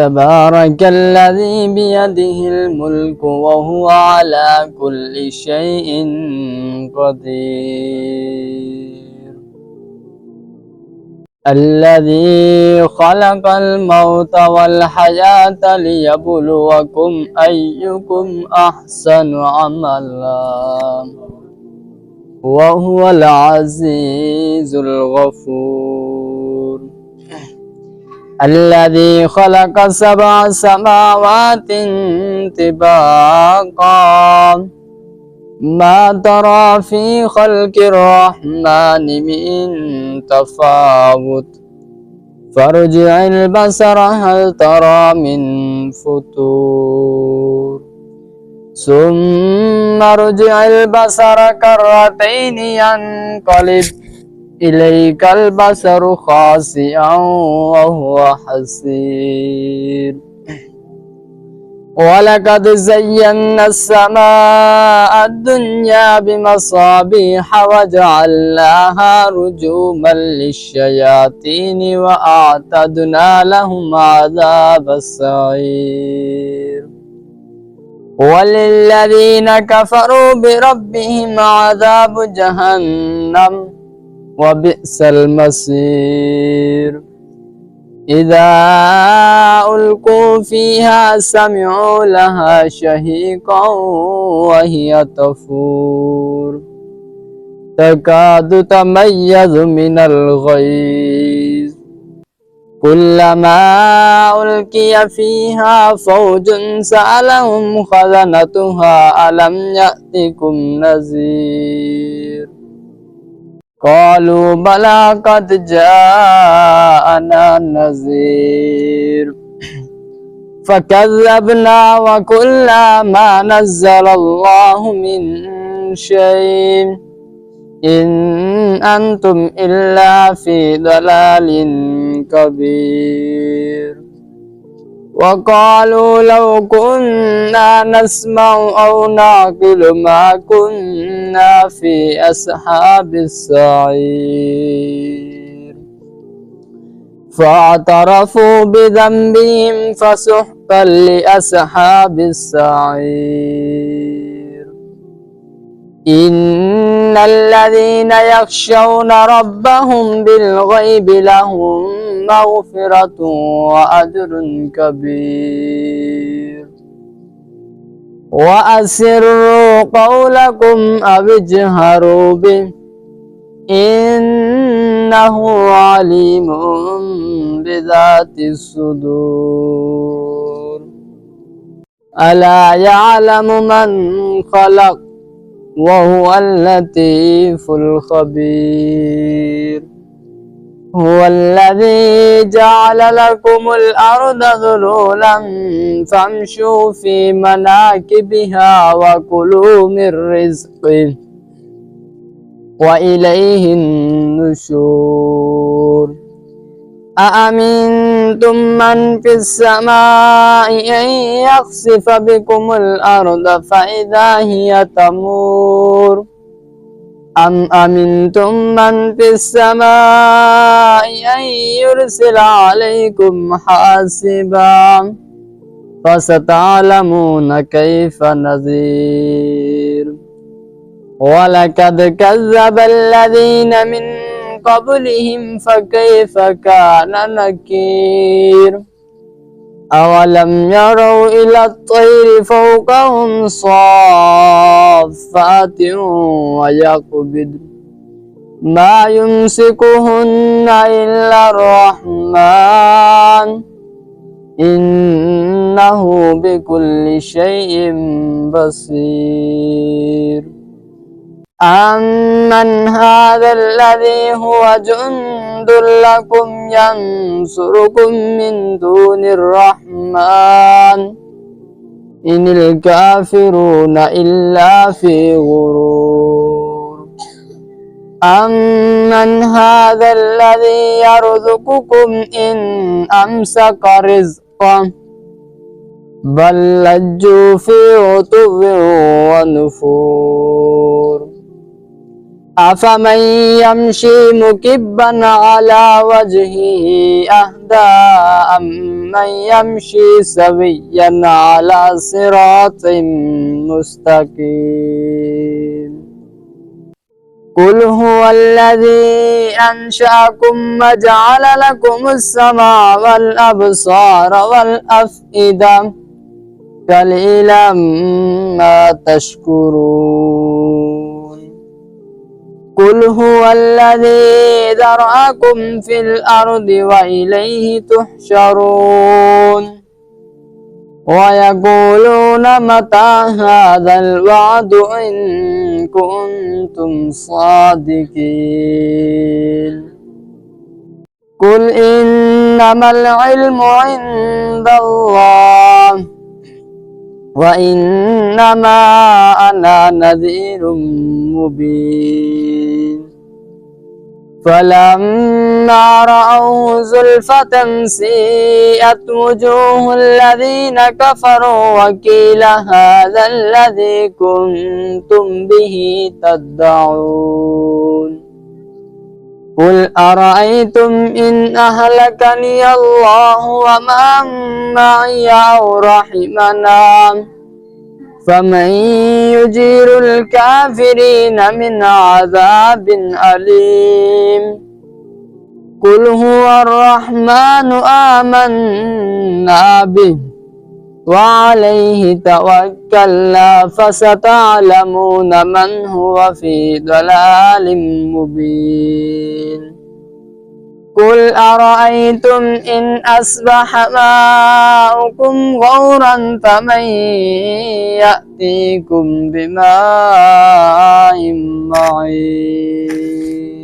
تبارك الذي بيده الملك وهو على كل شيء قدير. الذي خلق الموت والحياة ليبلوكم أيكم أحسن عملا وهو العزيز الغفور. الذي خلق 7 سماوات طباقا ما ترى في خلق الرحمن من تفاوت فارجع البصر هل ترى من فطور ثم ارجع البصر كرتين ينقلب إليك البصر خاسئا وهو حسير. ولقد زينا السماء الدنيا بمصابيح وجعلناها رجوما للشياطين وأعتدنا لهم عذاب السعير. وللذين كفروا بربهم عذاب جهنم وبئس المصير. إذا ألقوا فيها سمعوا لها شهيقا وهي تفور تكاد تميز من الغيظ كلما ألقي فيها فوج سألهم خزنتها ألم يأتكم نذير قالوا بلى قد جاءنا نذير فكذبنا وقلنا ما نزل الله من شيء إن أنتم إلا في ضلال كبير. وقالوا لو كنا نسمع أو نعقل ما كنا في أصحاب السعير فاعترفوا بذنبهم فسحقا لأصحاب السعير. إن الذين يخشون ربهم بالغيب لهم مغفرة وأجر كبير. وأسروا قولكم أو اجهروا به إنه عليم بذات الصدور. ألا يعلم من خلق وهو اللطيف الخبير. هو الذي جعل لكم الأرض ذلولا فامشوا في مناكبها وكلوا من رزقه وإليه النشور. أأمنتم من في السماء أن يخسف بكم الأرض فإذا هي تمور أم أمنتم من في السماء أن يرسل عليكم حاسبا فستعلمون كيف نذير. ولقد كذب الذين من قبلهم فكيف كان نكير. أولم يروا إلى الطير فوقهم صافات ويقبض ما يمسكهن إلا الرحمن إنه بكل شيء بصير. أمن هذا الذي هو جند لكم ينصركم من دون الرحمن إن الكافرون إلا في غرور. أمن هذا الذي يرزقكم إن أمسك رزقه بل لجوا في عتو ونفور. أفمن يمشي مكبا على وجهه أهدى أمن يمشي سويا على صراط مستقيم قل هو الذي أنشأكم وجعل لكم السمع والأبصار والأفئدة قليلا ما تشكرون قل هو الذي ذرأكم في الأرض وإليه تحشرون ويقولون متى هذا الوعد إن كنتم صادقين قل إنما العلم عند الله وإنما أنا نذير مبين فلما رأوه زلفة سيئت وجوه الذين كفروا وقيل هذا الذي كنتم به تدعون قل أرأيتم إن أهلكني الله ومن معي أو رحمنا فمن يجير الكافرين من عذاب أليم قل هو الرحمن آمنا به وعليه توكلنا فستعلمون من هو في ضلال مبين قل أرأيتم إن أصبح ماؤكم غورا فمن يأتيكم بماء معين